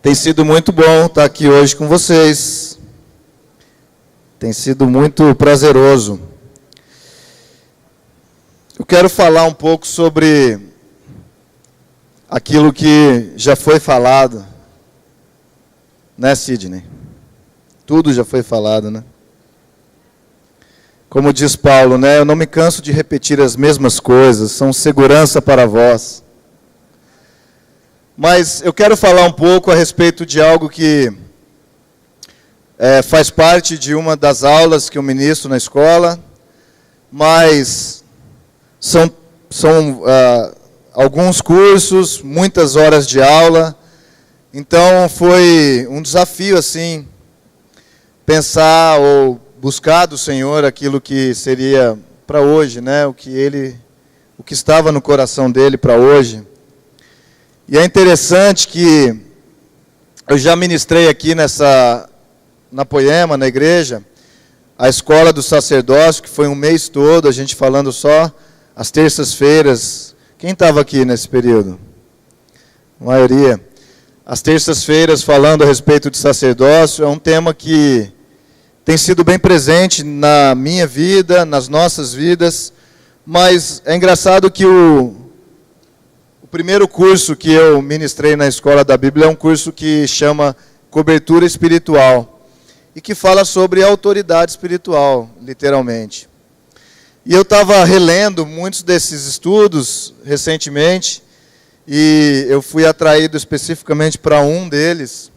Tem sido muito bom estar aqui hoje com vocês. Tem sido muito prazeroso. Eu quero falar um pouco sobre aquilo que já foi falado. Né, Sidney? Tudo já foi falado, né? Como diz Paulo, né? Eu não me canso de repetir as mesmas coisas, são segurança para vós. Mas eu quero falar um pouco a respeito de algo que faz parte de uma das aulas que eu ministro na escola, mas são alguns cursos, muitas horas de aula. Então foi um desafio assim, pensar ou buscar do Senhor aquilo que seria para hoje, né? O que estava no coração dele para hoje. E é interessante que eu já ministrei aqui na Poema, na igreja, a escola do sacerdócio, que foi um mês todo, a gente falando só às terças-feiras. Quem estava aqui nesse período? A maioria. As terças-feiras falando a respeito de sacerdócio, é um tema que tem sido bem presente na minha vida, nas nossas vidas, mas é engraçado que o primeiro curso que eu ministrei na Escola da Bíblia é um curso que chama Cobertura Espiritual e que fala sobre autoridade espiritual, literalmente. E eu estava relendo muitos desses estudos recentemente e eu fui atraído especificamente para um deles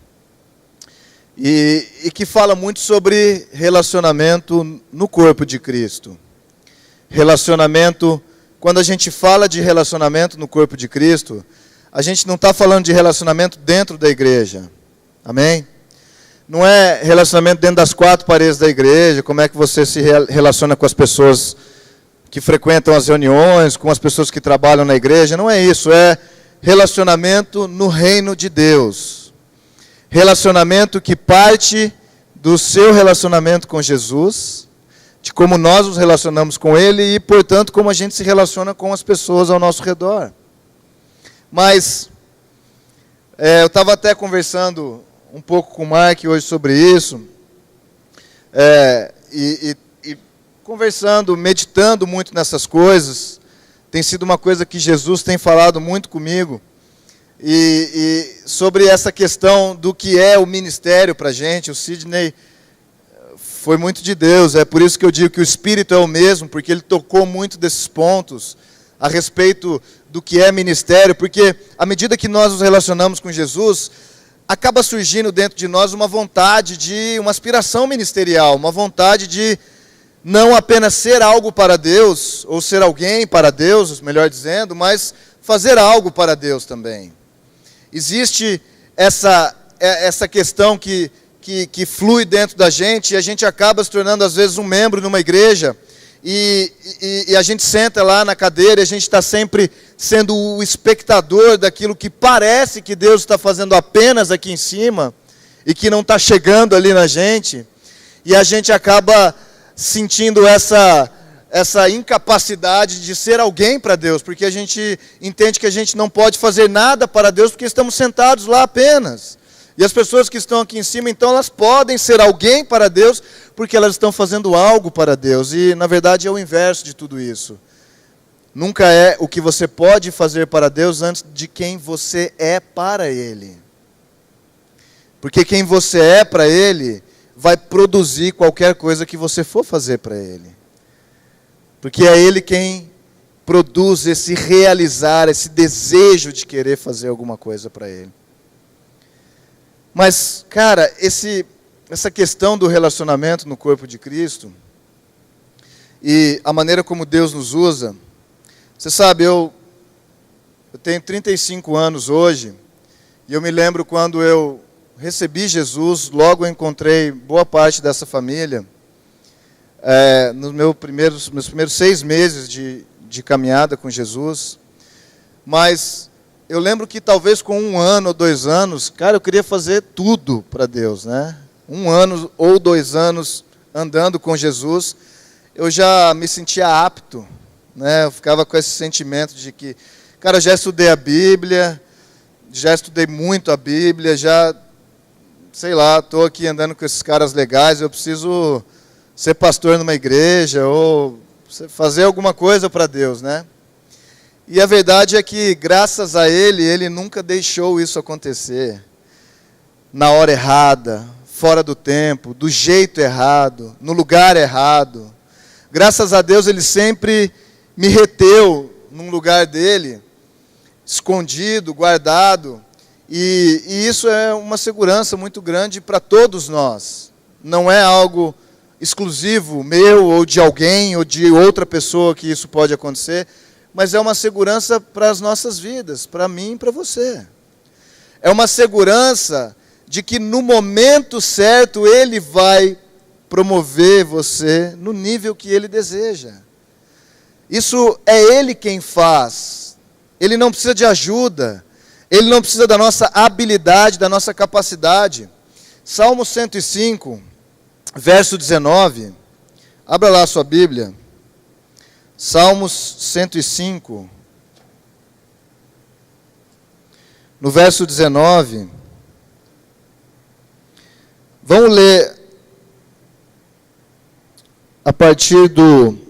e que fala muito sobre relacionamento no corpo de Cristo. Relacionamento. Quando a gente fala de relacionamento no corpo de Cristo, a gente não está falando de relacionamento dentro da igreja. Amém? Não é relacionamento dentro das quatro paredes da igreja, como é que você se relaciona com as pessoas que frequentam as reuniões, com as pessoas que trabalham na igreja. Não é isso, é relacionamento no reino de Deus. Relacionamento que parte do seu relacionamento com Jesus, de como nós nos relacionamos com Ele e, portanto, como a gente se relaciona com as pessoas ao nosso redor. Mas, eu estava até conversando um pouco com o Mark hoje sobre isso, e conversando, meditando muito nessas coisas, tem sido uma coisa que Jesus tem falado muito comigo, e sobre essa questão do que é o ministério para a gente. O Sidney foi muito de Deus, é por isso que eu digo que o Espírito é o mesmo, porque ele tocou muito desses pontos a respeito do que é ministério, porque à medida que nós nos relacionamos com Jesus, acaba surgindo dentro de nós uma vontade uma aspiração ministerial, uma vontade de não apenas ser algo para Deus, ou ser alguém para Deus, melhor dizendo, mas fazer algo para Deus também. Existe essa questão que flui dentro da gente, e a gente acaba se tornando, às vezes, um membro numa igreja, e a gente senta lá na cadeira, e a gente está sempre sendo o espectador daquilo que parece que Deus está fazendo apenas aqui em cima, e que não está chegando ali na gente, e a gente acaba sentindo essa incapacidade de ser alguém para Deus, porque a gente entende que a gente não pode fazer nada para Deus, porque estamos sentados lá apenas. E as pessoas que estão aqui em cima, então, elas podem ser alguém para Deus, porque elas estão fazendo algo para Deus. E, na verdade, é o inverso de tudo isso. Nunca é o que você pode fazer para Deus antes de quem você é para Ele. Porque quem você é para Ele vai produzir qualquer coisa que você for fazer para Ele. Porque é Ele quem produz esse realizar, esse desejo de querer fazer alguma coisa para Ele. Mas, cara, essa questão do relacionamento no corpo de Cristo e a maneira como Deus nos usa, você sabe, eu tenho 35 anos hoje, e eu me lembro quando eu recebi Jesus, logo eu encontrei boa parte dessa família, nos meus primeiros 6 meses de caminhada com Jesus, mas eu lembro que talvez com 1 ano ou 2 anos, cara, eu queria fazer tudo para Deus, né? 1 ano ou 2 anos andando com Jesus, eu já me sentia apto, né? Eu ficava com esse sentimento de que, cara, eu já estudei a Bíblia, já estudei muito a Bíblia, já, sei lá, estou aqui andando com esses caras legais, eu preciso ser pastor numa igreja ou fazer alguma coisa para Deus, né? E a verdade é que, graças a Ele nunca deixou isso acontecer. Na hora errada, fora do tempo, do jeito errado, no lugar errado. Graças a Deus, Ele sempre me reteu num lugar dEle, escondido, guardado. E isso é uma segurança muito grande para todos nós. Não é algo exclusivo meu ou de alguém ou de outra pessoa que isso pode acontecer, mas é uma segurança para as nossas vidas, para mim e para você. É uma segurança de que no momento certo Ele vai promover você no nível que Ele deseja. Isso é Ele quem faz. Ele não precisa de ajuda. Ele não precisa da nossa habilidade, da nossa capacidade. Salmo 105, verso 19. Abra lá a sua Bíblia. Salmos 105. No verso 19. Vamos ler a partir do...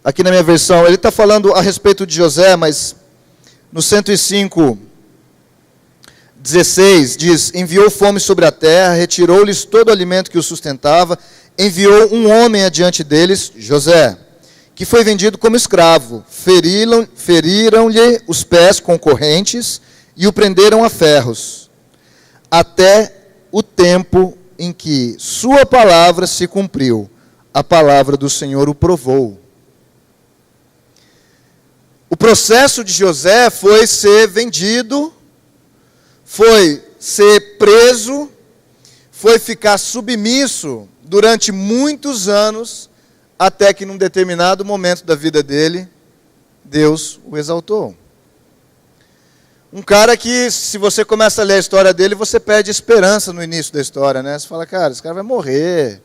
Aqui na minha versão, ele está falando a respeito de José, mas no 105, 16, diz: enviou fome sobre a terra, retirou-lhes todo o alimento que os sustentava, enviou um homem adiante deles, José, que foi vendido como escravo. Feriram-lhe os pés com correntes e o prenderam a ferros, até o tempo em que sua palavra se cumpriu. A palavra do Senhor o provou. O processo de José foi ser vendido, foi ser preso, foi ficar submisso durante muitos anos, até que num determinado momento da vida dele, Deus o exaltou. Um cara que, se você começa a ler a história dele, você perde esperança no início da história, né? Você fala, cara, esse cara vai morrer.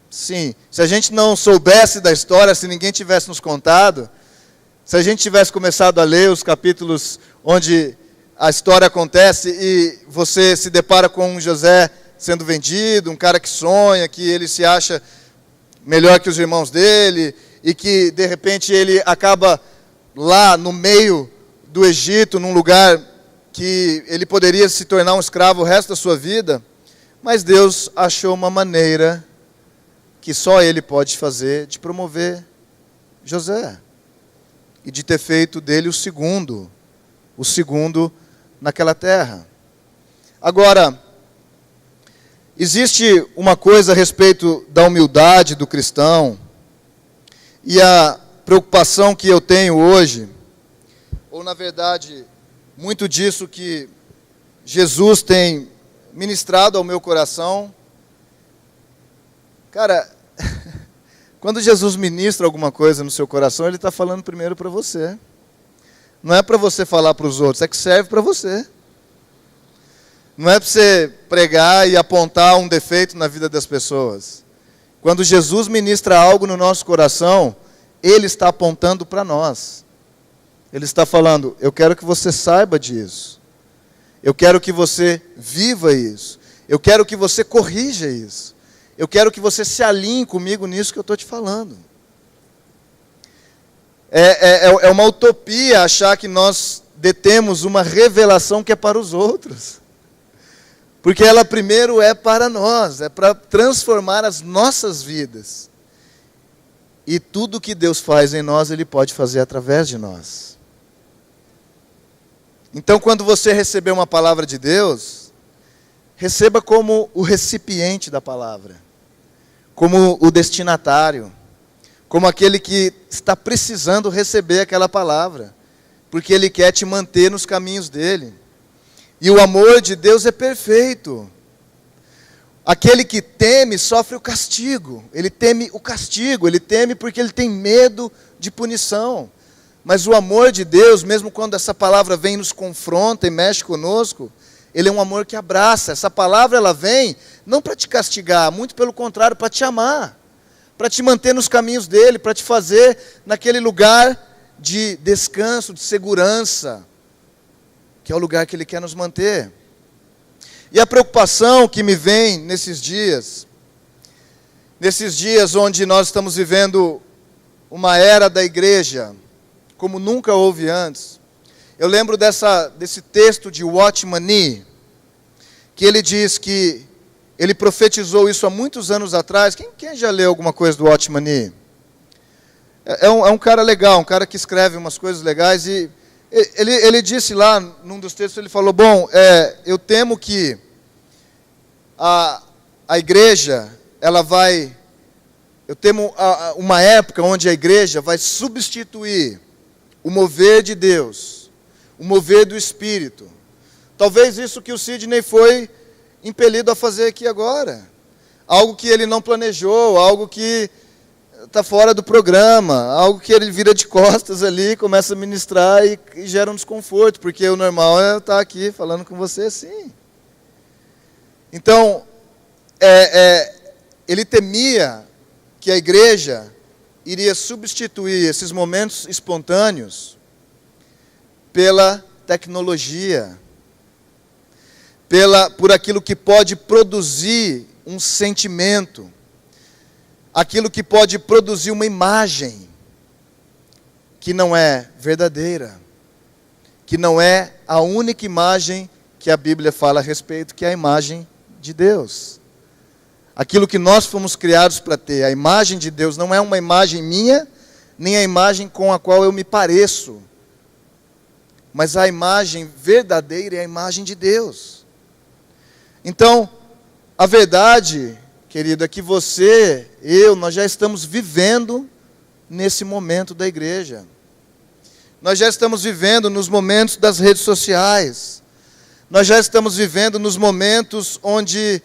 Sim, se a gente não soubesse da história, se ninguém tivesse nos contado, se a gente tivesse começado a ler os capítulos onde a história acontece e você se depara com um José sendo vendido, um cara que sonha, que ele se acha melhor que os irmãos dele, e que de repente ele acaba lá no meio do Egito, num lugar que ele poderia se tornar um escravo o resto da sua vida, mas Deus achou uma maneira que só Ele pode fazer de promover José, e de ter feito dele o segundo naquela terra. Agora, existe uma coisa a respeito da humildade do cristão, e a preocupação que eu tenho hoje, ou na verdade, muito disso que Jesus tem ministrado ao meu coração. Cara, quando Jesus ministra alguma coisa no seu coração, Ele está falando primeiro para você. Não é para você falar para os outros, é que serve para você. Não é para você pregar e apontar um defeito na vida das pessoas. Quando Jesus ministra algo no nosso coração, Ele está apontando para nós. Ele está falando, eu quero que você saiba disso. Eu quero que você viva isso. Eu quero que você corrija isso. Eu quero que você se alinhe comigo nisso que eu estou te falando. É uma utopia achar que nós detemos uma revelação que é para os outros. Porque ela primeiro é para nós, é para transformar as nossas vidas. E tudo que Deus faz em nós, Ele pode fazer através de nós. Então, quando você receber uma palavra de Deus, receba como o recipiente da palavra, como o destinatário, como aquele que está precisando receber aquela palavra, porque Ele quer te manter nos caminhos dEle. E o amor de Deus é perfeito. Aquele que teme sofre o castigo. Ele teme o castigo, ele teme porque ele tem medo de punição. Mas o amor de Deus, mesmo quando essa palavra vem e nos confronta e mexe conosco, Ele é um amor que abraça. Essa palavra ela vem não para te castigar, muito pelo contrário, para te amar, para te manter nos caminhos dEle, para te fazer naquele lugar de descanso, de segurança, que é o lugar que Ele quer nos manter. E a preocupação que me vem nesses dias onde nós estamos vivendo uma era da igreja, como nunca houve antes. Eu lembro desse texto de Watchman Nee, que ele diz que ele profetizou isso há muitos anos atrás. Quem já leu alguma coisa do Watchman Nee? É um cara legal, um cara que escreve umas coisas legais, e ele disse lá, num dos textos, ele falou, eu temo que a igreja, eu temo uma época onde a igreja vai substituir o mover de Deus, o mover do Espírito. Talvez isso que o Sidney foi impelido a fazer aqui agora. Algo que ele não planejou, algo que está fora do programa, algo que ele vira de costas ali, começa a ministrar e gera um desconforto, porque o normal é eu estar aqui falando com você assim. Então, ele temia que a igreja iria substituir esses momentos espontâneos pela tecnologia, por aquilo que pode produzir um sentimento, aquilo que pode produzir uma imagem que não é verdadeira, que não é a única imagem que a Bíblia fala a respeito, que é a imagem de Deus. Aquilo que nós fomos criados para ter, a imagem de Deus, não é uma imagem minha, nem a imagem com a qual eu me pareço, mas a imagem verdadeira é a imagem de Deus. Então, a verdade, querido, é que você, nós já estamos vivendo nesse momento da igreja. Nós já estamos vivendo nos momentos das redes sociais. Nós já estamos vivendo nos momentos onde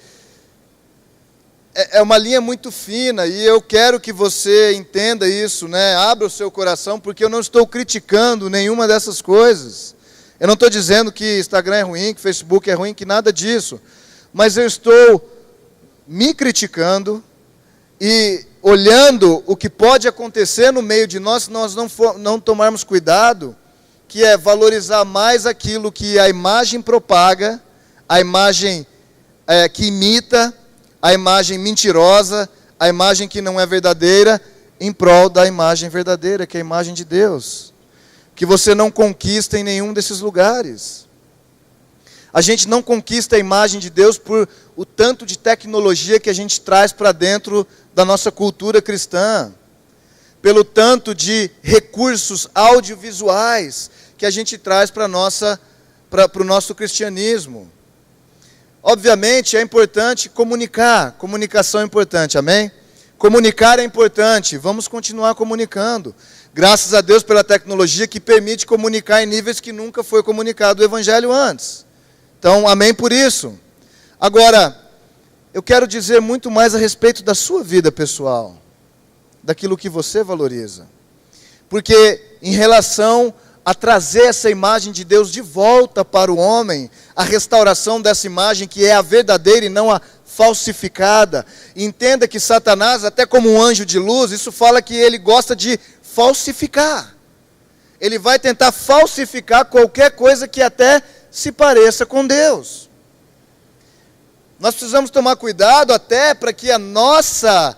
é uma linha muito fina, e eu quero que você entenda isso, né? Abra o seu coração, porque eu não estou criticando nenhuma dessas coisas. Eu não estou dizendo que Instagram é ruim, que Facebook é ruim, que nada disso. Mas eu estou me criticando e olhando o que pode acontecer no meio de nós se nós não tomarmos cuidado, que é valorizar mais aquilo que a imagem propaga, a imagem que imita, a imagem mentirosa, a imagem que não é verdadeira, em prol da imagem verdadeira, que é a imagem de Deus. Que você não conquista em nenhum desses lugares. A gente não conquista a imagem de Deus por o tanto de tecnologia que a gente traz para dentro da nossa cultura cristã, pelo tanto de recursos audiovisuais que a gente traz para o nosso cristianismo. Obviamente é importante comunicação é importante, amém? Comunicar é importante, vamos continuar comunicando. Graças a Deus pela tecnologia que permite comunicar em níveis que nunca foi comunicado o Evangelho antes. Então, amém por isso. Agora, eu quero dizer muito mais a respeito da sua vida pessoal, daquilo que você valoriza. Porque em relação a trazer essa imagem de Deus de volta para o homem, a restauração dessa imagem que é a verdadeira e não a falsificada. Entenda que Satanás, até como um anjo de luz, isso fala que ele gosta de falsificar. Ele vai tentar falsificar qualquer coisa que até se pareça com Deus. Nós precisamos tomar cuidado até para que a nossa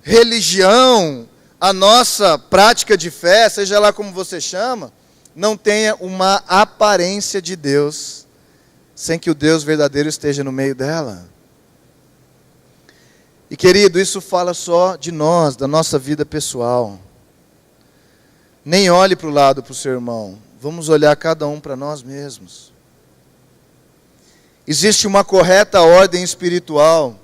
religião, a nossa prática de fé, seja lá como você chama, não tenha uma aparência de Deus, sem que o Deus verdadeiro esteja no meio dela. E querido, isso fala só de nós, da nossa vida pessoal. Nem olhe para o lado para o seu irmão, vamos olhar cada um para nós mesmos. Existe uma correta ordem espiritual,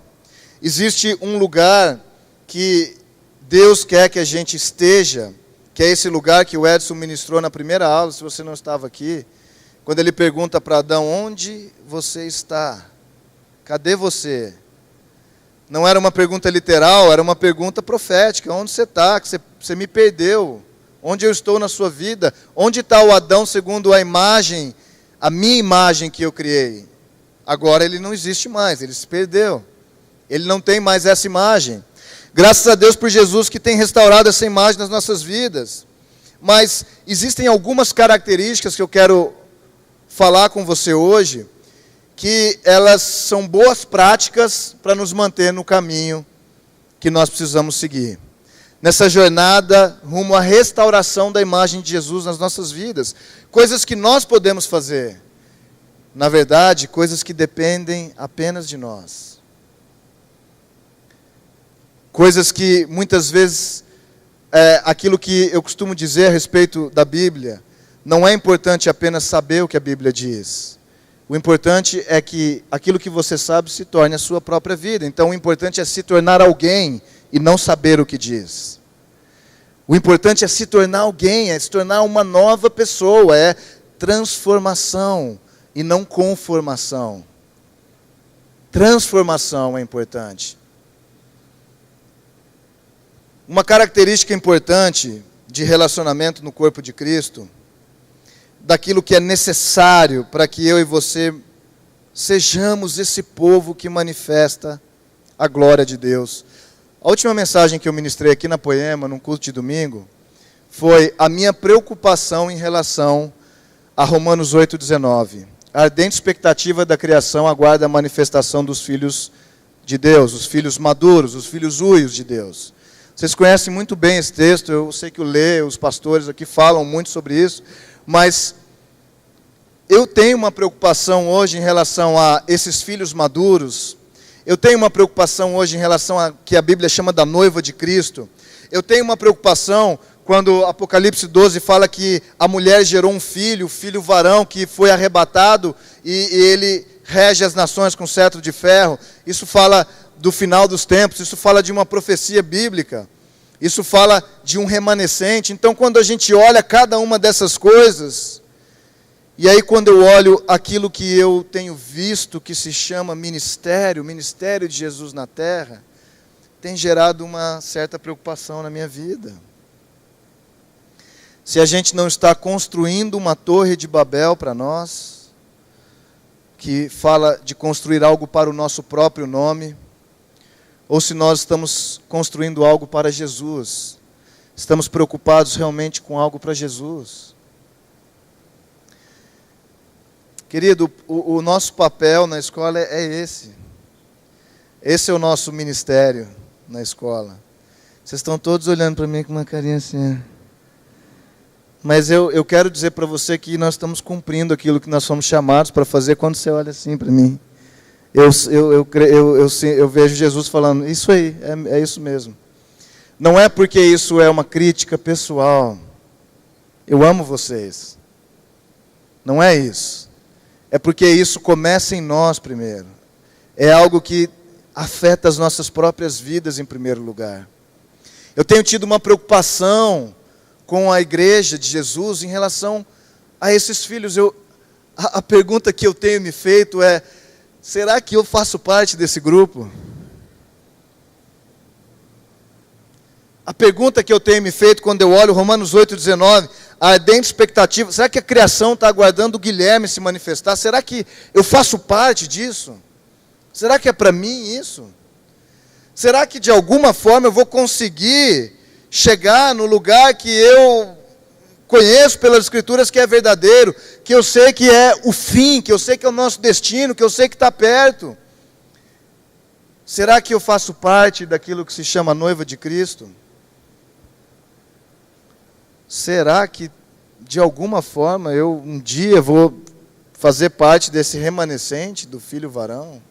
existe um lugar que Deus quer que a gente esteja, que é esse lugar que o Edson ministrou na primeira aula, se você não estava aqui, quando ele pergunta para Adão, onde você está? Cadê você? Não era uma pergunta literal, era uma pergunta profética, onde você está? Que você me perdeu, onde eu estou na sua vida? Onde está o Adão segundo a imagem, a minha imagem que eu criei? Agora ele não existe mais, ele se perdeu, ele não tem mais essa imagem. Graças a Deus por Jesus que tem restaurado essa imagem nas nossas vidas. Mas existem algumas características que eu quero falar com você hoje que elas são boas práticas para nos manter no caminho que nós precisamos seguir. Nessa jornada rumo à restauração da imagem de Jesus nas nossas vidas. Coisas que nós podemos fazer. Na verdade, coisas que dependem apenas de nós. Coisas que muitas vezes, aquilo que eu costumo dizer a respeito da Bíblia, não é importante apenas saber o que a Bíblia diz. O importante é que aquilo que você sabe se torne a sua própria vida. Então o importante é se tornar alguém e não saber o que diz. O importante é se tornar alguém, é se tornar uma nova pessoa, é transformação e não conformação. Transformação é importante. Uma característica importante de relacionamento no corpo de Cristo, daquilo que é necessário para que eu e você sejamos esse povo que manifesta a glória de Deus. A última mensagem que eu ministrei aqui na Poema, num culto de domingo, foi a minha preocupação em relação a Romanos 8,19. A ardente expectativa da criação aguarda a manifestação dos filhos de Deus, os filhos maduros, os filhos uios de Deus. Vocês conhecem muito bem esse texto, eu sei que o Lê, os pastores aqui falam muito sobre isso, mas eu tenho uma preocupação hoje em relação a esses filhos maduros. Eu tenho uma preocupação hoje em relação a que a Bíblia chama da noiva de Cristo. Eu tenho uma preocupação quando Apocalipse 12 fala que a mulher gerou um filho, o filho varão que foi arrebatado e ele rege as nações com cetro de ferro. Isso fala do final dos tempos, isso fala de uma profecia bíblica. Isso fala de um remanescente. Então quando a gente olha cada uma dessas coisas, e aí quando eu olho aquilo que eu tenho visto que se chama ministério, o ministério de Jesus na terra, tem gerado uma certa preocupação na minha vida. Se a gente não está construindo uma torre de Babel para nós, que fala de construir algo para o nosso próprio nome, ou se nós estamos construindo algo para Jesus, estamos preocupados realmente com algo para Jesus. Querido, o nosso papel na escola é esse. Esse é o nosso ministério na escola. Vocês estão todos olhando para mim com uma carinha assim. Mas eu quero dizer para você que nós estamos cumprindo aquilo que nós fomos chamados para fazer quando você olha assim para mim. Eu vejo Jesus falando, isso aí, é isso mesmo. Não é porque isso é uma crítica pessoal. Eu amo vocês. Não é isso. É porque isso começa em nós primeiro. É algo que afeta as nossas próprias vidas em primeiro lugar. Eu tenho tido uma preocupação com a igreja de Jesus em relação a esses filhos. A pergunta que eu tenho me feito é, será que eu faço parte desse grupo? A pergunta que eu tenho me feito quando eu olho Romanos 8,19, a ardente expectativa, será que a criação está aguardando o Guilherme se manifestar? Será que eu faço parte disso? Será que é para mim isso? Será que de alguma forma eu vou conseguir chegar no lugar que eu conheço pelas Escrituras que é verdadeiro, que eu sei que é o fim, que eu sei que é o nosso destino, que eu sei que está perto? Será que eu faço parte daquilo que se chama noiva de Cristo? Será que de alguma forma eu um dia vou fazer parte desse remanescente do filho varão?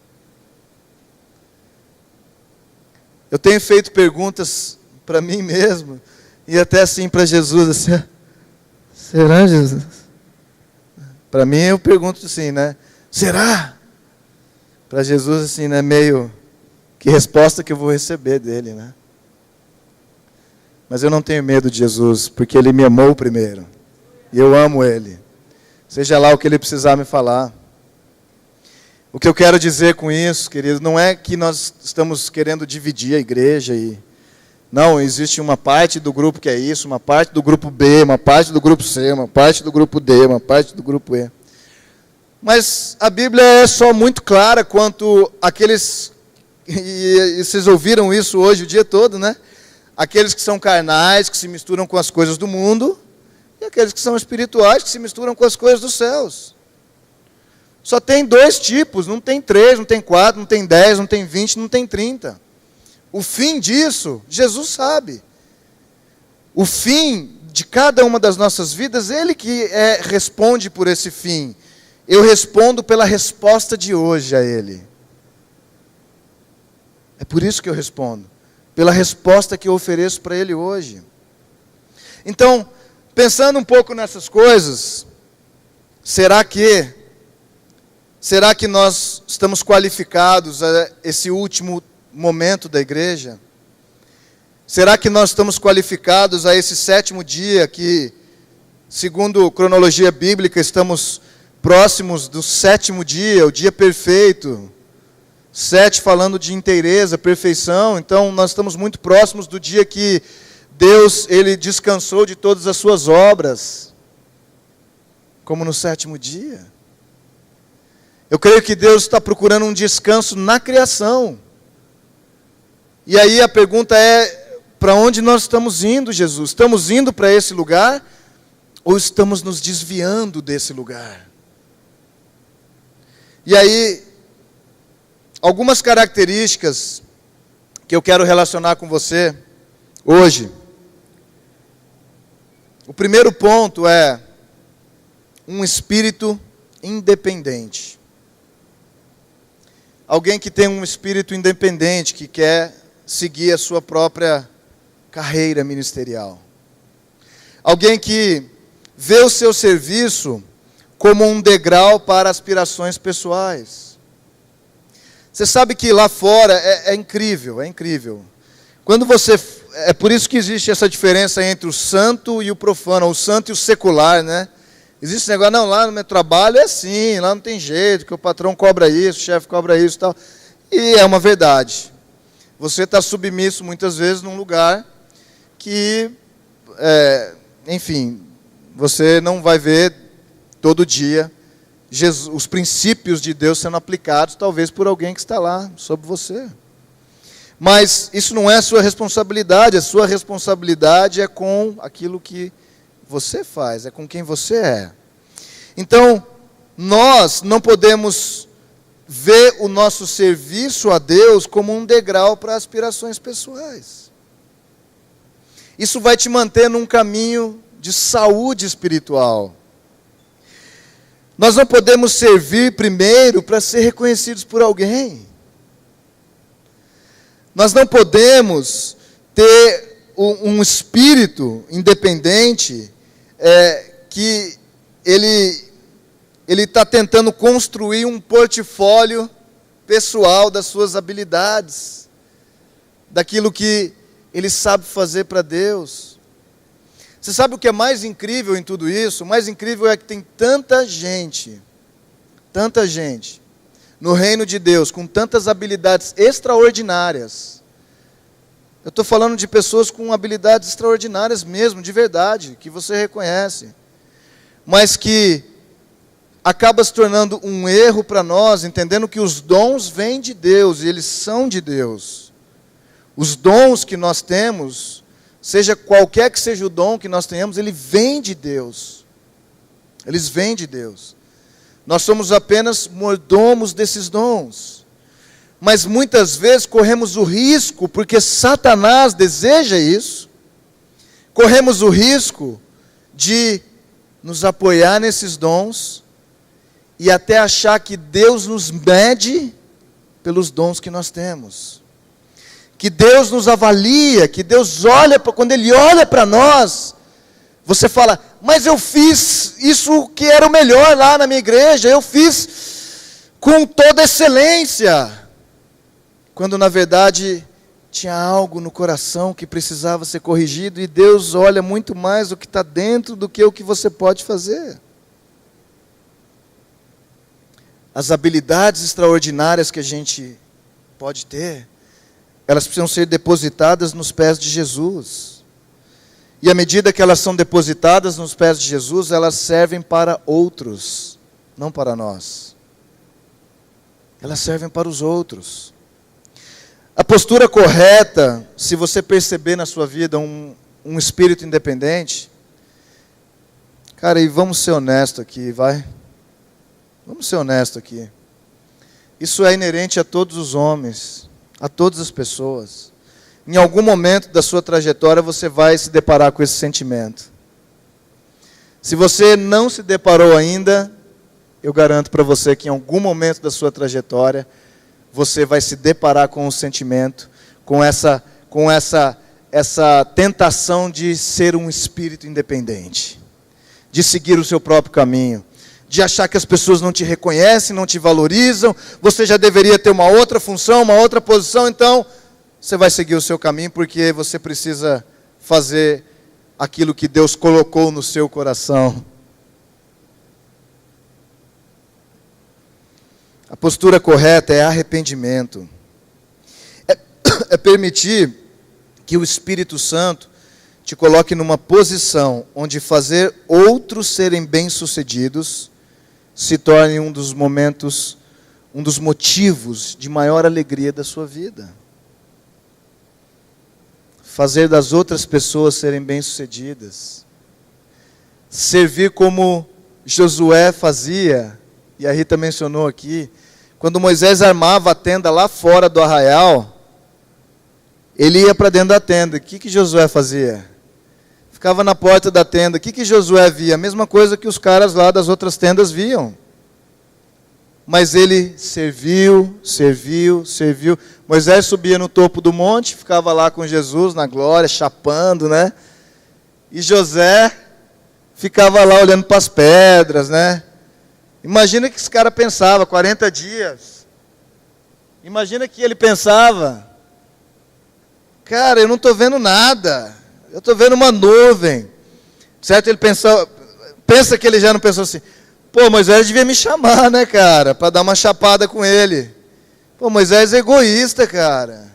Eu tenho feito perguntas para mim mesmo e até assim para Jesus, assim, será, Jesus? Para mim eu pergunto assim, né? Será? Para Jesus assim, né? Meio, que resposta que eu vou receber dele, né? Mas eu não tenho medo de Jesus, porque Ele me amou primeiro. E eu amo Ele. Seja lá o que Ele precisar me falar. O que eu quero dizer com isso, querido, não é que nós estamos querendo dividir a igreja. Não, existe uma parte do grupo que é isso, uma parte do grupo B, uma parte do grupo C, uma parte do grupo D, uma parte do grupo E. Mas a Bíblia é só muito clara quanto aqueles... E vocês ouviram isso hoje o dia todo, né? Aqueles que são carnais, que se misturam com as coisas do mundo, e aqueles que são espirituais, que se misturam com as coisas dos céus. Só tem 2 tipos, não tem 3, não tem 4, não tem 10, não tem 20, não tem 30. O fim disso, Jesus sabe. O fim de cada uma das nossas vidas, Ele que responde por esse fim. Eu respondo pela resposta de hoje a Ele. É por isso que eu respondo. Pela resposta que eu ofereço para Ele hoje. Então, pensando um pouco nessas coisas, será que nós estamos qualificados a esse último momento da igreja? Será que nós estamos qualificados a esse 7º dia que, segundo cronologia bíblica, estamos próximos do 7º dia, o dia perfeito? 7 falando de inteireza, perfeição. Então nós estamos muito próximos do dia que Deus, Ele descansou de todas as suas obras, como no 7º dia. Eu creio que Deus está procurando um descanso na criação. E aí a pergunta é, para onde nós estamos indo, Jesus? Estamos indo para esse lugar ou estamos nos desviando desse lugar? E aí, algumas características que eu quero relacionar com você hoje. O primeiro ponto é um espírito independente. Alguém que tem um espírito independente, que quer seguir a sua própria carreira ministerial. Alguém que vê o seu serviço como um degrau para aspirações pessoais. Você sabe que lá fora é incrível, é incrível. Quando você... É por isso que existe essa diferença entre o santo e o profano, o santo e o secular, né? Existe esse negócio, não, lá no meu trabalho é assim, lá não tem jeito, que o patrão cobra isso, o chefe cobra isso e tal. E é uma verdade. Você está submisso muitas vezes num lugar que, enfim, você não vai ver todo dia os princípios de Deus sendo aplicados, talvez por alguém que está lá sobre você. Mas isso não é a sua responsabilidade, a sua responsabilidade é com aquilo que você faz, é com quem você é. Então, nós não podemos ver o nosso serviço a Deus como um degrau para aspirações pessoais. Isso vai te manter num caminho de saúde espiritual. Nós não podemos servir primeiro para ser reconhecidos por alguém. Nós não podemos ter um espírito independente que ele está tentando construir um portfólio pessoal das suas habilidades, daquilo que ele sabe fazer para Deus. Você sabe o que é mais incrível em tudo isso? O mais incrível é que tem tanta gente no reino de Deus, com tantas habilidades extraordinárias. Eu estou falando de pessoas com habilidades extraordinárias mesmo, de verdade, que você reconhece. Mas que acaba se tornando um erro para nós, entendendo que os dons vêm de Deus, e eles são de Deus. Os dons que nós temos, seja qualquer que seja o dom que nós tenhamos, ele vem de Deus. Eles vêm de Deus. Nós somos apenas mordomos desses dons. Mas muitas vezes corremos o risco, porque Satanás deseja isso, corremos o risco de nos apoiar nesses dons e até achar que Deus nos mede pelos dons que nós temos. Que Deus nos avalia, que Deus olha, quando Ele olha para nós, você fala, mas eu fiz isso que era o melhor lá na minha igreja, eu fiz com toda excelência. Quando na verdade tinha algo no coração que precisava ser corrigido, e Deus olha muito mais o que está dentro do que o que você pode fazer. As habilidades extraordinárias que a gente pode ter, elas precisam ser depositadas nos pés de Jesus. E à medida que elas são depositadas nos pés de Jesus, elas servem para outros, não para nós. Elas servem para os outros. A postura correta, se você perceber na sua vida um espírito independente, cara, e vamos ser honestos aqui, vai. Vamos ser honestos aqui. Isso é inerente a todos os homens, a todas as pessoas. Em algum momento da sua trajetória você vai se deparar com esse sentimento. Se você não se deparou ainda, eu garanto para você que em algum momento da sua trajetória você vai se deparar com um sentimento, com essa tentação de ser um espírito independente, de seguir o seu próprio caminho, de achar que as pessoas não te reconhecem, não te valorizam, você já deveria ter uma outra função, uma outra posição, então você vai seguir o seu caminho porque você precisa fazer aquilo que Deus colocou no seu coração. A postura correta é arrependimento. É permitir que o Espírito Santo te coloque numa posição onde fazer outros serem bem-sucedidos se torne um dos momentos, um dos motivos de maior alegria da sua vida. Fazer das outras pessoas serem bem-sucedidas. Servir como Josué fazia, e a Rita mencionou aqui, quando Moisés armava a tenda lá fora do arraial, ele ia para dentro da tenda. O que Josué fazia? Ficava na porta da tenda. O que Josué via? A mesma coisa que os caras lá das outras tendas viam. Mas ele serviu. Moisés subia no topo do monte, ficava lá com Jesus na glória, chapando, né? E José ficava lá olhando para as pedras, né? Imagina que esse cara pensava, 40 dias. Imagina que ele pensava, cara, eu não estou vendo nada. Eu estou vendo uma nuvem. Certo? Ele pensa que ele já não pensou assim, pô, Moisés devia me chamar, né, cara, para dar uma chapada com ele. Pô, Moisés é egoísta, cara.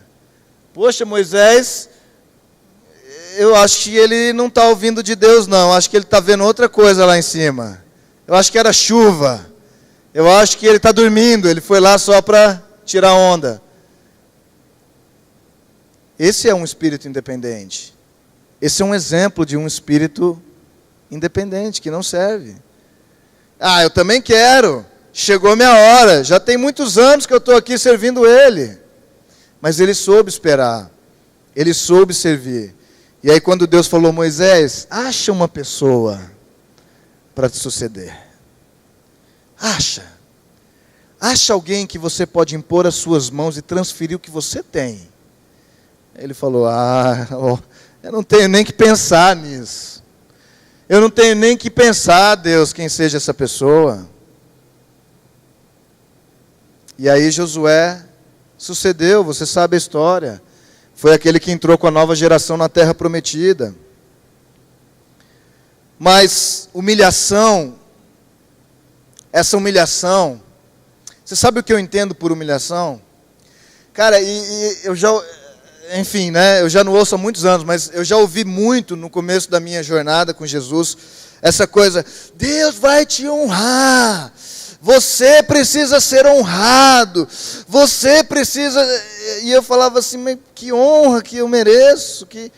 Poxa, Moisés, eu acho que ele não está ouvindo de Deus, não. Eu acho que ele está vendo outra coisa lá em cima. Eu acho que era chuva. Eu acho que ele está dormindo. Ele foi lá só para tirar onda. Esse é um espírito independente. Esse é um exemplo de um espírito independente, que não serve. Ah, eu também quero. Chegou minha hora. Já tem muitos anos que eu estou aqui servindo ele. Mas ele soube esperar. Ele soube servir. E aí quando Deus falou, Moisés, acha uma pessoa para te suceder. Acha alguém que você pode impor as suas mãos e transferir o que você tem. Ele falou, eu não tenho nem que pensar nisso. Eu não tenho nem que pensar, Deus, quem seja essa pessoa. E aí Josué sucedeu, você sabe a história. Foi aquele que entrou com a nova geração na terra prometida. Mas essa humilhação, você sabe o que eu entendo por humilhação? Cara, e eu já, enfim, né, eu já não ouço há muitos anos, mas eu já ouvi muito no começo da minha jornada com Jesus, essa coisa, Deus vai te honrar, você precisa ser honrado, você precisa, e eu falava assim, mas que honra que eu mereço, que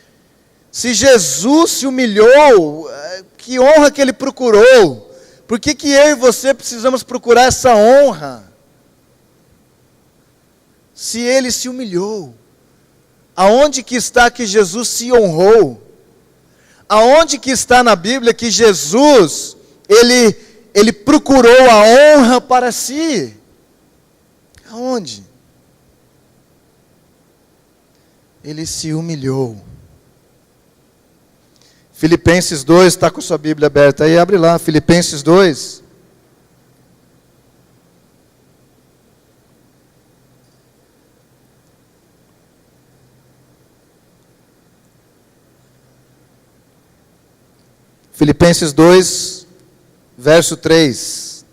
se Jesus se humilhou, que honra que ele procurou, por que eu e você precisamos procurar essa honra? Se ele se humilhou, aonde que está que Jesus se honrou? Aonde que está na Bíblia que Jesus, ele procurou a honra para si? Aonde? Ele se humilhou. Filipenses 2, está com sua Bíblia aberta aí, abre lá, Filipenses 2. Filipenses 2, verso 3.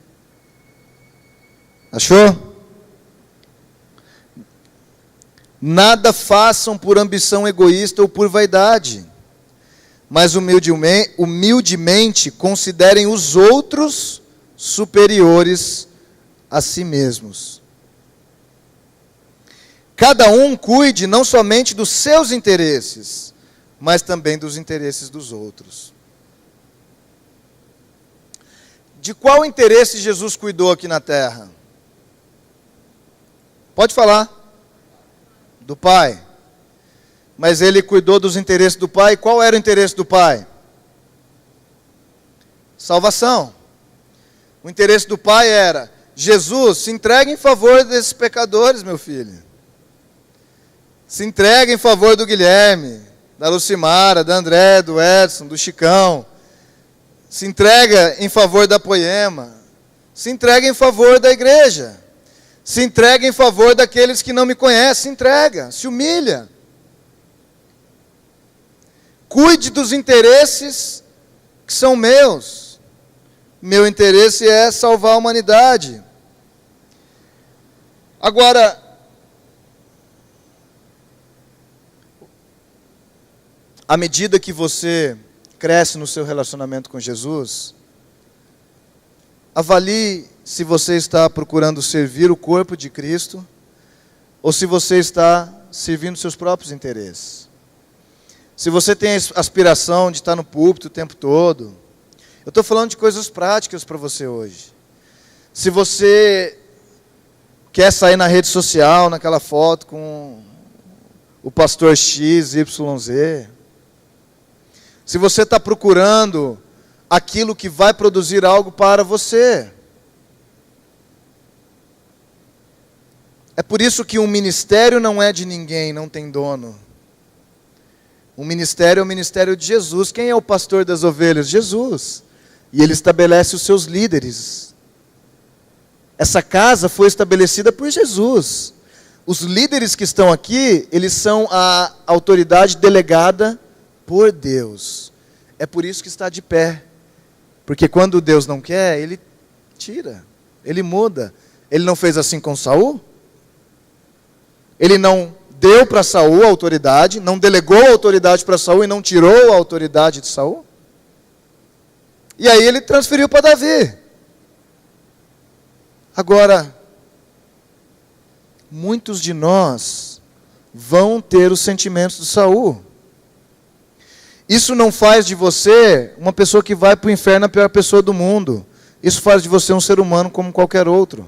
Achou? Nada façam por ambição egoísta ou por vaidade, mas humildemente considerem os outros superiores a si mesmos. Cada um cuide não somente dos seus interesses, mas também dos interesses dos outros. de qual interesse Jesus cuidou aqui na terra? Pode falar. Do Pai. Mas ele cuidou dos interesses do Pai. Qual era o interesse do Pai? Salvação. O interesse do Pai era: Jesus, se entregue em favor desses pecadores, meu filho. Se entregue em favor do Guilherme, da Lucimara, da André, do Edson, do Chicão. Se entrega em favor da Poema. Se entrega em favor da igreja. Se entrega em favor daqueles que não me conhecem. Se entrega, se humilha. Cuide dos interesses que são meus. Meu interesse é salvar a humanidade. Agora, à medida que você cresce no seu relacionamento com Jesus, avalie se você está procurando servir o corpo de Cristo ou se você está servindo seus próprios interesses. Se você tem a aspiração de estar no púlpito o tempo todo, eu estou falando de coisas práticas para você hoje. Se você quer sair na rede social, naquela foto com o pastor XYZ, se você está procurando aquilo que vai produzir algo para você. É por isso que um ministério não é de ninguém, não tem dono. Um ministério é o ministério de Jesus. Quem é o pastor das ovelhas? Jesus. E ele estabelece os seus líderes. Essa casa foi estabelecida por Jesus. Os líderes que estão aqui, eles são a autoridade delegada por Deus. É por isso que está de pé. Porque quando Deus não quer, ele tira, ele muda. Ele não fez assim com Saul? Ele não deu para Saul a autoridade, não delegou a autoridade para Saul e não tirou a autoridade de Saul? E aí ele transferiu para Davi. Agora, muitos de nós vão ter os sentimentos de Saul. Isso não faz de você uma pessoa que vai para o inferno, a pior pessoa do mundo. Isso faz de você um ser humano como qualquer outro.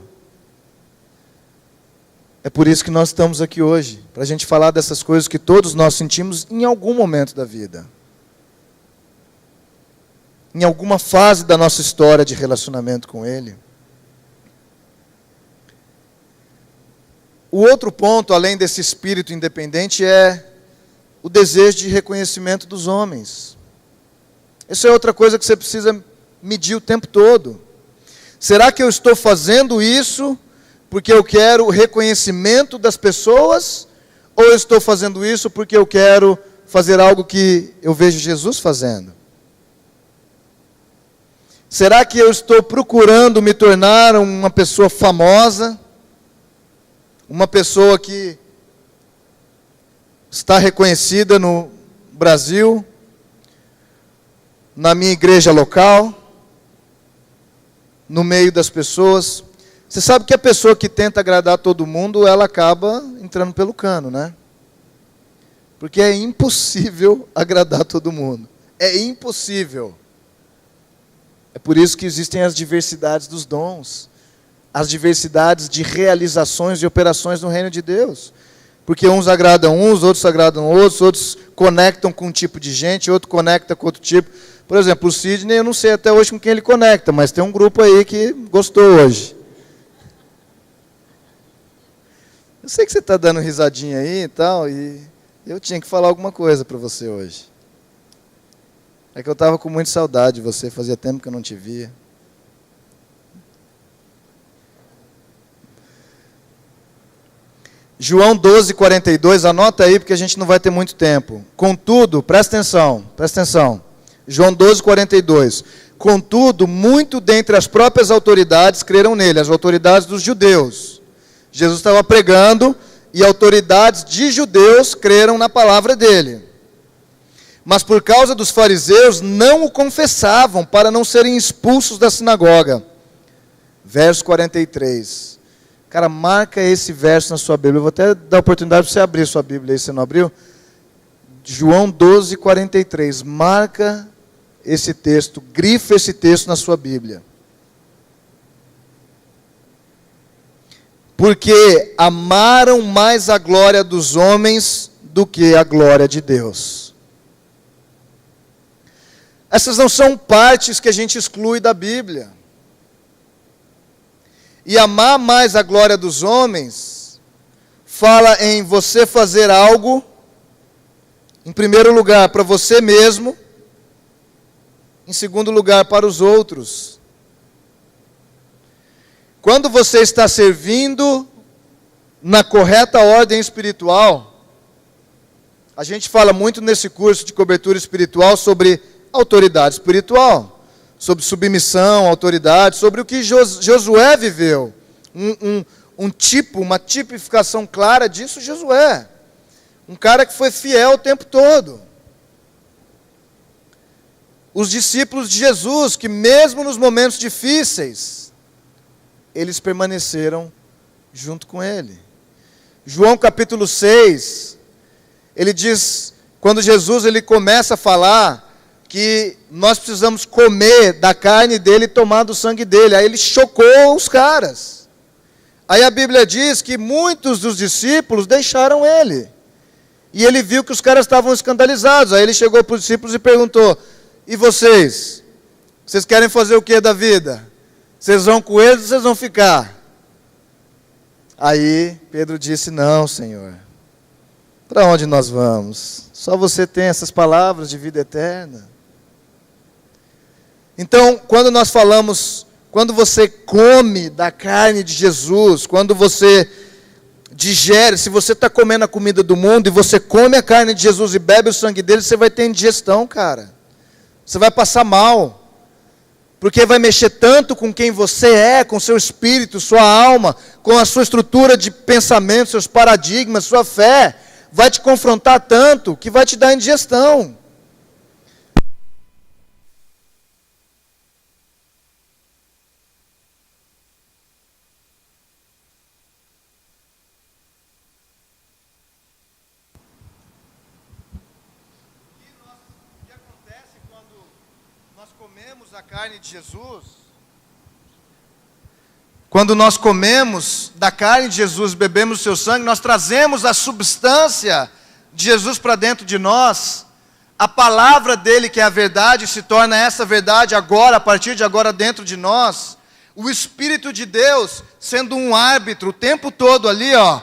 É por isso que nós estamos aqui hoje, para a gente falar dessas coisas que todos nós sentimos em algum momento da vida. Em alguma fase da nossa história de relacionamento com Ele. O outro ponto, além desse espírito independente, é o desejo de reconhecimento dos homens. Isso é outra coisa que você precisa medir o tempo todo. Será que eu estou fazendo isso porque eu quero o reconhecimento das pessoas? Ou eu estou fazendo isso porque eu quero fazer algo que eu vejo Jesus fazendo? Será que eu estou procurando me tornar uma pessoa famosa? Uma pessoa que está reconhecida no Brasil, na minha igreja local, no meio das pessoas? Você sabe que a pessoa que tenta agradar todo mundo, ela acaba entrando pelo cano, né? Porque é impossível agradar todo mundo. É impossível. É por isso que existem as diversidades dos dons, as diversidades de realizações e operações no reino de Deus. Porque uns agradam uns, outros agradam outros conectam com um tipo de gente, outro conecta com outro tipo. Por exemplo, o Sidney, eu não sei até hoje com quem ele conecta, mas tem um grupo aí que gostou hoje. Eu sei que você está dando risadinha aí e tal, e eu tinha que falar alguma coisa para você hoje. É que eu estava com muita saudade de você, fazia tempo que eu não te via. João 12:42, anota aí porque a gente não vai ter muito tempo. Contudo, presta atenção. João 12:42. Contudo, muito dentre as próprias autoridades creram nele, as autoridades dos judeus. Jesus estava pregando e autoridades de judeus creram na palavra dele. Mas por causa dos fariseus não o confessavam para não serem expulsos da sinagoga. Verso 43. Cara, marca esse verso na sua Bíblia. Eu vou até dar a oportunidade para você abrir sua Bíblia aí, se você não abriu. João 12:43. Marca esse texto, grifa esse texto na sua Bíblia. porque amaram mais a glória dos homens do que a glória de Deus. Essas não são partes que a gente exclui da Bíblia. E amar mais a glória dos homens fala em você fazer algo, em primeiro lugar, para você mesmo, em segundo lugar, para os outros. Quando você está servindo na correta ordem espiritual, a gente fala muito nesse curso de cobertura espiritual sobre autoridade espiritual, sobre submissão, autoridade, sobre o que Josué viveu. Uma tipificação clara disso, Josué. Um cara que foi fiel o tempo todo. Os discípulos de Jesus, que mesmo nos momentos difíceis, eles permaneceram junto com ele. João capítulo 6, ele diz, quando Jesus ele começa a falar que nós precisamos comer da carne dele e tomar do sangue dele. Aí ele chocou os caras. Aí a Bíblia diz que muitos dos discípulos deixaram ele. E ele viu que os caras estavam escandalizados. Aí ele chegou para os discípulos e perguntou: e vocês? Vocês querem fazer o que da vida? Vocês vão com eles ou vocês vão ficar? Aí Pedro disse: não, Senhor. Para onde nós vamos? Só você tem essas palavras de vida eterna. Então, quando nós falamos, quando você come da carne de Jesus, quando você digere, se você está comendo a comida do mundo e você come a carne de Jesus e bebe o sangue dele, você vai ter indigestão, cara. Você vai passar mal. Porque vai mexer tanto com quem você é, com seu espírito, sua alma, com a sua estrutura de pensamento, seus paradigmas, sua fé. Vai te confrontar tanto que vai te dar indigestão. O que acontece quando nós comemos a carne de Jesus? Quando nós comemos da carne de Jesus, bebemos o seu sangue, nós trazemos a substância de Jesus para dentro de nós. A palavra dele, que é a verdade, se torna essa verdade agora, a partir de agora, dentro de nós. O Espírito de Deus, sendo um árbitro o tempo todo ali, ó,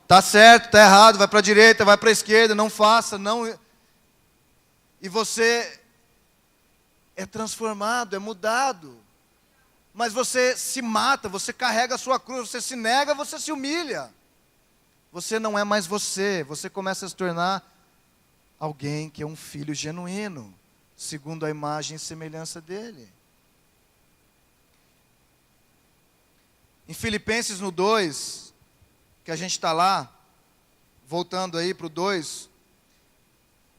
tá certo, tá errado, vai para a direita, vai para a esquerda, não faça, não. E você é transformado, é mudado. Mas você se mata, você carrega a sua cruz, você se nega, você se humilha. Você não é mais você, você começa a se tornar alguém que é um filho genuíno, segundo a imagem e semelhança dele. Em Filipenses no 2, que a gente está lá, voltando aí para o 2,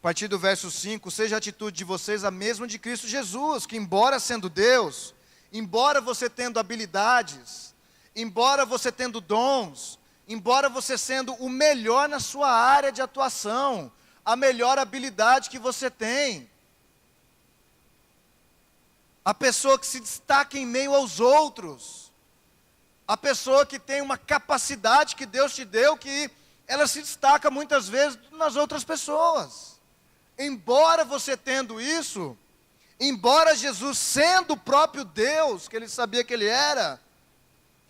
a partir do verso 5, seja a atitude de vocês a mesma de Cristo Jesus, que embora sendo Deus, embora você tendo habilidades, embora você tendo dons, embora você sendo o melhor na sua área de atuação, a melhor habilidade que você tem, a pessoa que se destaca em meio aos outros, a pessoa que tem uma capacidade que Deus te deu, que ela se destaca muitas vezes nas outras pessoas. Embora você tendo isso, embora Jesus sendo o próprio Deus, que ele sabia que ele era,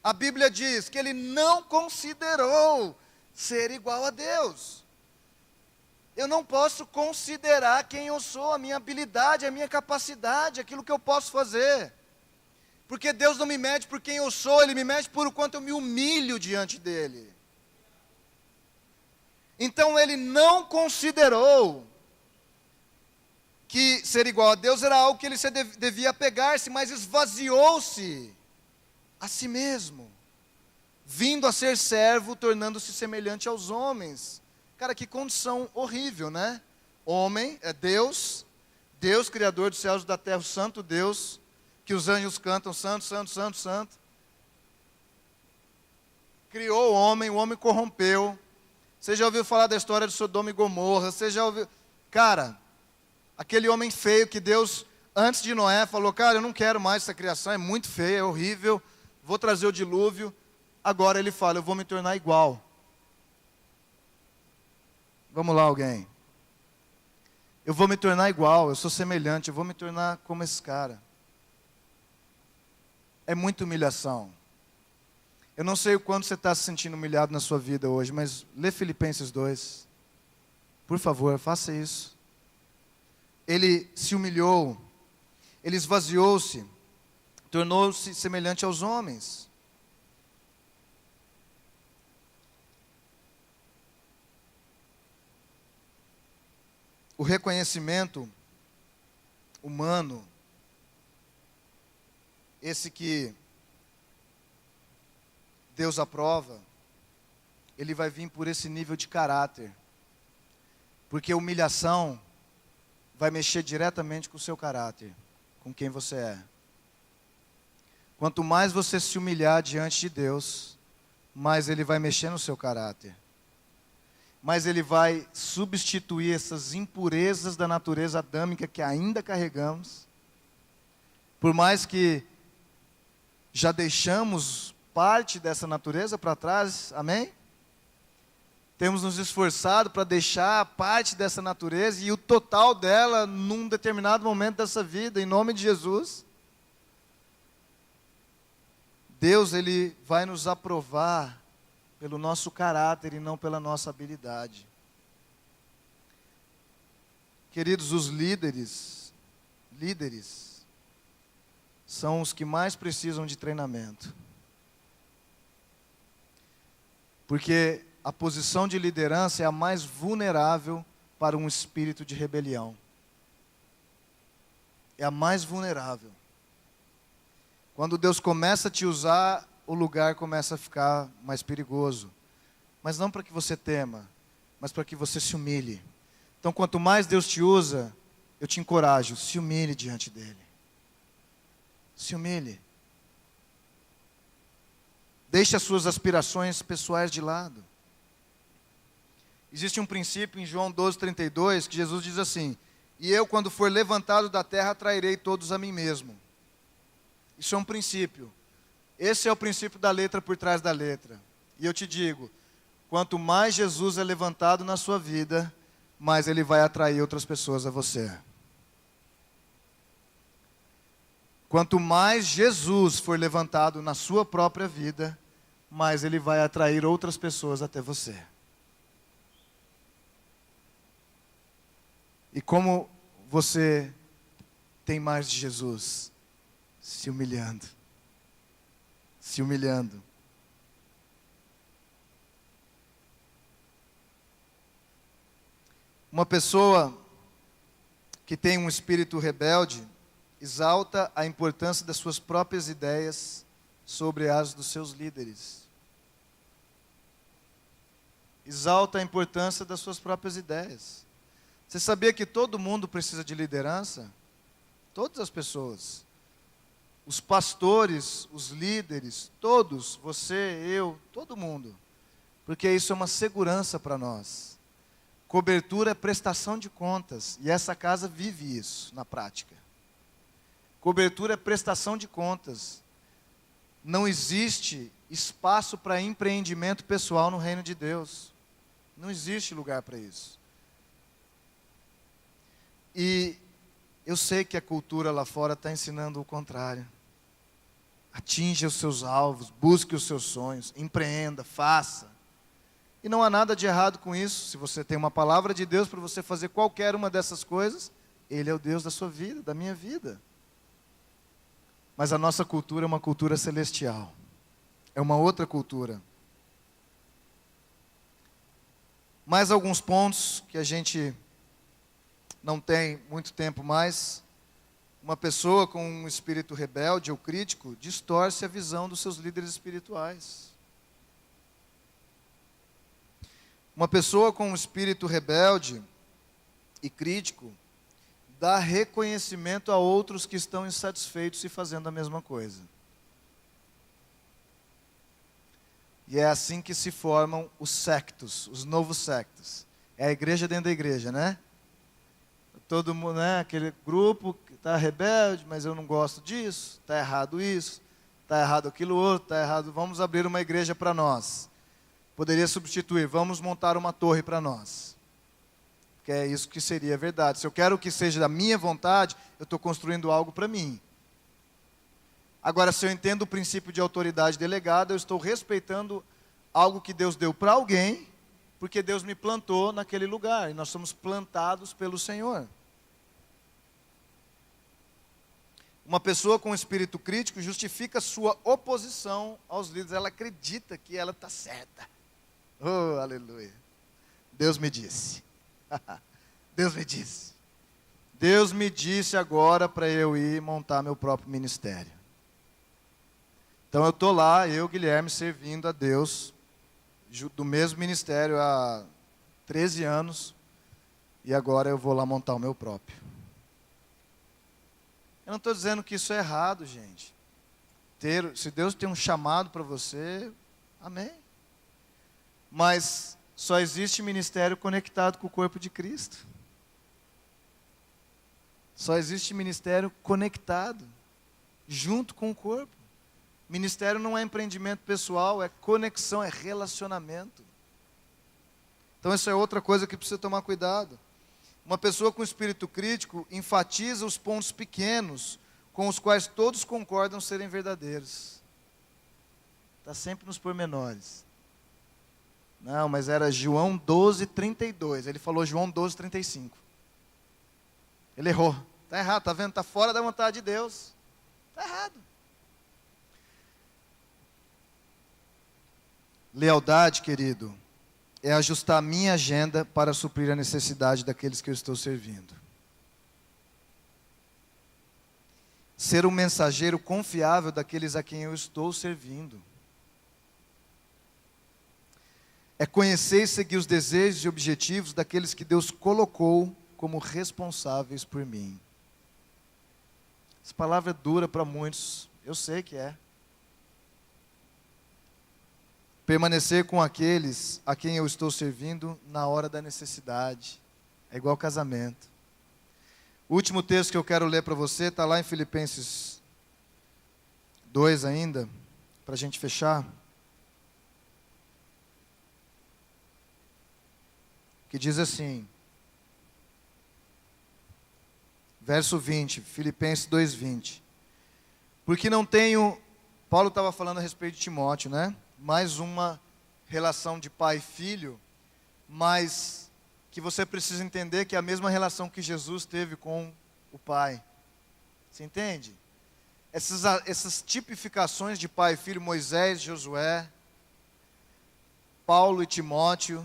a Bíblia diz que ele não considerou ser igual a Deus. Eu não posso considerar quem eu sou, a minha habilidade, a minha capacidade, aquilo que eu posso fazer. Porque Deus não me mede por quem eu sou, Ele me mede por o quanto eu me humilho diante dEle. Então Ele não considerou que ser igual a Deus era algo que Ele devia apegar-se, mas esvaziou-se a si mesmo, vindo a ser servo, tornando-se semelhante aos homens. Cara, que condição horrível, né? Homem é Deus, Deus criador dos céus e da terra, o santo Deus, que os anjos cantam, santo, santo, santo, santo. Criou o homem corrompeu. Você já ouviu falar da história de Sodoma e Gomorra? Você já ouviu? Cara, aquele homem feio que Deus, antes de Noé, falou: cara, eu não quero mais essa criação, é muito feia, é horrível, vou trazer o dilúvio. agora ele fala, eu vou me tornar igual. Vamos lá, alguém. Eu vou me tornar igual, eu sou semelhante, eu vou me tornar como esse cara. É muita humilhação. Eu não sei o quanto você está se sentindo humilhado na sua vida hoje, mas lê Filipenses 2. Por favor, faça isso. Ele se humilhou, ele esvaziou-se, tornou-se semelhante aos homens. O reconhecimento humano, esse que Deus aprova, ele vai vir por esse nível de caráter. Porque humilhação vai mexer diretamente com o seu caráter, com quem você é. Quanto mais você se humilhar diante de Deus, mais Ele vai mexer no seu caráter. Mais Ele vai substituir essas impurezas da natureza adâmica que ainda carregamos. Por mais que já deixamos parte dessa natureza para trás, amém? Temos nos esforçado para deixar parte dessa natureza e o total dela num determinado momento dessa vida, em nome de Jesus. Deus, Ele vai nos aprovar pelo nosso caráter e não pela nossa habilidade. Queridos, os líderes são os que mais precisam de treinamento. Porque a posição de liderança é a mais vulnerável para um espírito de rebelião. É a mais vulnerável. Quando Deus começa a te usar, o lugar começa a ficar mais perigoso. Mas não para que você tema, mas para que você se humilhe. Então, quanto mais Deus te usa, eu te encorajo, se humilhe diante dEle. Se humilhe. Deixe as suas aspirações pessoais de lado. Existe um princípio em João 12:32 que Jesus diz assim: e eu, quando for levantado da terra, atrairei todos a mim mesmo. Isso é um princípio. Esse é o princípio da letra por trás da letra. E eu te digo, quanto mais Jesus é levantado na sua vida, mais Ele vai atrair outras pessoas a você. Quanto mais Jesus for levantado na sua própria vida, mais Ele vai atrair outras pessoas até você. E como você tem mais de Jesus? Se humilhando. Se humilhando. Uma pessoa que tem um espírito rebelde exalta a importância das suas próprias ideias sobre as dos seus líderes. Exalta a importância das suas próprias ideias. Você sabia que todo mundo precisa de liderança? Todas as pessoas. Os pastores, os líderes, todos, você, eu, todo mundo. Porque isso é uma segurança para nós. Cobertura é prestação de contas. E essa casa vive isso na prática. Cobertura é prestação de contas. Não existe espaço para empreendimento pessoal no reino de Deus. Não existe lugar para isso. E eu sei que a cultura lá fora está ensinando o contrário. Atinja os seus alvos, busque os seus sonhos, empreenda, faça. E não há nada de errado com isso. Se você tem uma palavra de Deus para você fazer qualquer uma dessas coisas, Ele é o Deus da sua vida, da minha vida. Mas a nossa cultura é uma cultura celestial. É uma outra cultura. Mais alguns pontos que a gente não tem muito tempo mais. Uma pessoa com um espírito rebelde ou crítico distorce a visão dos seus líderes espirituais. Uma pessoa com um espírito rebelde e crítico dá reconhecimento a outros que estão insatisfeitos e fazendo a mesma coisa. E é assim que se formam os sectos, os novos sectos. É a igreja dentro da igreja, né? Todo mundo, né? Aquele grupo que está rebelde, mas eu não gosto disso, está errado isso. está errado aquilo outro, está errado, vamos abrir uma igreja para nós. Poderia substituir, vamos montar uma torre para nós. Que é isso que seria verdade. Se eu quero que seja da minha vontade, eu estou construindo algo para mim. Agora, se eu entendo o princípio de autoridade delegada, eu estou respeitando algo que Deus deu para alguém, porque Deus me plantou naquele lugar, e nós somos plantados pelo Senhor. Uma pessoa com espírito crítico justifica sua oposição aos líderes, ela acredita que ela está certa. Oh, aleluia. Deus me disse. Deus me disse. Deus me disse agora para eu ir montar meu próprio ministério. Então eu estou lá, eu, Guilherme, servindo a Deus, do mesmo ministério há 13 anos, e agora eu vou lá montar o meu próprio. Eu não estou dizendo que isso é errado, gente. Se Deus tem um chamado para você, amém. Mas só existe ministério conectado com o corpo de Cristo. Só existe ministério conectado, junto com o corpo. Ministério não é empreendimento pessoal, é conexão, é relacionamento. Então essa é outra coisa que precisa tomar cuidado. Uma pessoa com espírito crítico enfatiza os pontos pequenos com os quais todos concordam serem verdadeiros. Está sempre nos pormenores. Não, mas era João 12:32. Ele falou João 12:35. Ele errou. Está errado, está vendo? Está fora da vontade de Deus. Está errado. Lealdade, querido, é ajustar a minha agenda para suprir a necessidade daqueles que eu estou servindo. Ser um mensageiro confiável daqueles a quem eu estou servindo. É conhecer e seguir os desejos e objetivos daqueles que Deus colocou como responsáveis por mim. Essa palavra é dura para muitos, eu sei que é. Permanecer com aqueles a quem eu estou servindo na hora da necessidade. É igual casamento. O último texto que eu quero ler para você está lá em Filipenses 2 ainda, para a gente fechar. Que diz assim, verso 20, Filipenses 2:20. Porque não tenho, Paulo estava falando a respeito de Timóteo, né? Mais uma relação de pai e filho, mas que você precisa entender que é a mesma relação que Jesus teve com o pai. Você entende? Essas tipificações de pai e filho, Moisés, Josué, Paulo e Timóteo,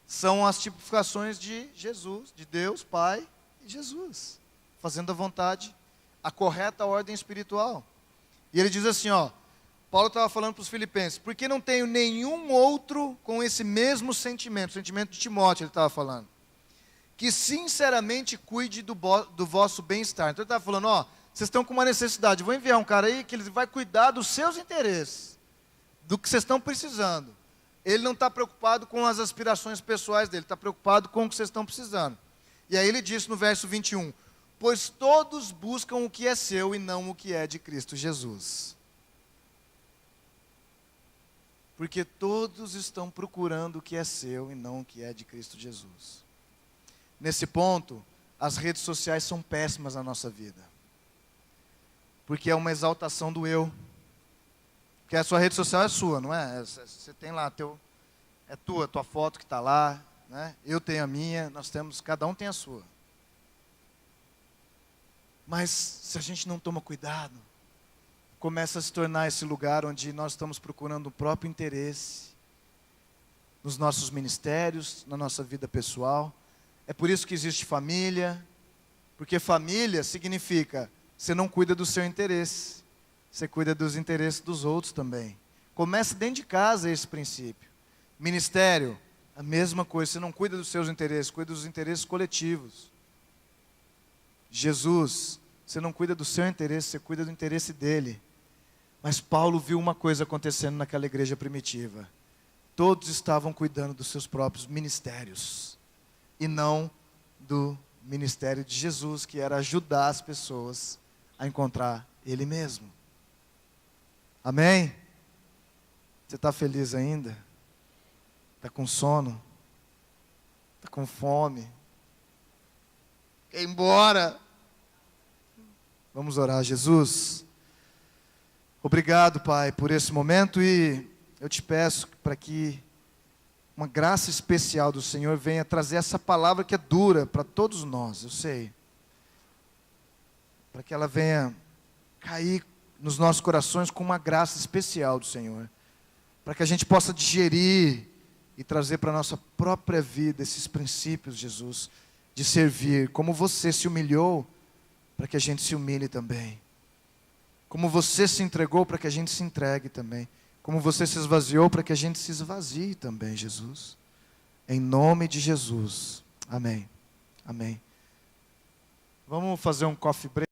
são as tipificações de Jesus, de Deus, Pai e Jesus, fazendo a vontade, a correta ordem espiritual. E ele diz assim, Paulo estava falando para os filipenses, porque não tenho nenhum outro com esse mesmo sentimento, o sentimento de Timóteo ele estava falando, que sinceramente cuide do vosso bem-estar. Então ele estava falando, vocês estão com uma necessidade, vou enviar um cara aí que ele vai cuidar dos seus interesses, do que vocês estão precisando. Ele não está preocupado com as aspirações pessoais dele, está preocupado com o que vocês estão precisando. E aí ele disse no verso 21, pois todos buscam o que é seu e não o que é de Cristo Jesus. Porque todos estão procurando o que é seu e não o que é de Cristo Jesus. Nesse ponto, as redes sociais são péssimas na nossa vida. Porque é uma exaltação do eu. Porque a sua rede social é sua, não é? Você tem lá, é tua foto que está lá, né? Eu tenho a minha, cada um tem a sua. Mas se a gente não toma cuidado, começa a se tornar esse lugar onde nós estamos procurando o próprio interesse, nos nossos ministérios, na nossa vida pessoal. É por isso que existe família, porque família significa, você não cuida do seu interesse. Você cuida dos interesses dos outros também. Começa dentro de casa esse princípio. Ministério, a mesma coisa. Você não cuida dos seus interesses, cuida dos interesses coletivos. Jesus, você não cuida do seu interesse, você cuida do interesse dele. Mas Paulo viu uma coisa acontecendo naquela igreja primitiva. Todos estavam cuidando dos seus próprios ministérios. E não do ministério de Jesus, que era ajudar as pessoas a encontrar Ele mesmo. Amém? Você está feliz ainda? Está com sono? Está com fome? Quer ir embora? Vamos orar. Jesus, obrigado, Pai, por esse momento, e eu te peço para que uma graça especial do Senhor venha trazer essa palavra que é dura para todos nós, eu sei. Para que ela venha cair nos nossos corações com uma graça especial do Senhor. Para que a gente possa digerir e trazer para a nossa própria vida esses princípios, Jesus, de servir, como você se humilhou, para que a gente se humilhe também. Como você se entregou, para que a gente se entregue também. Como você se esvaziou, para que a gente se esvazie também, Jesus. Em nome de Jesus. Amém. Amém. Vamos fazer um coffee break.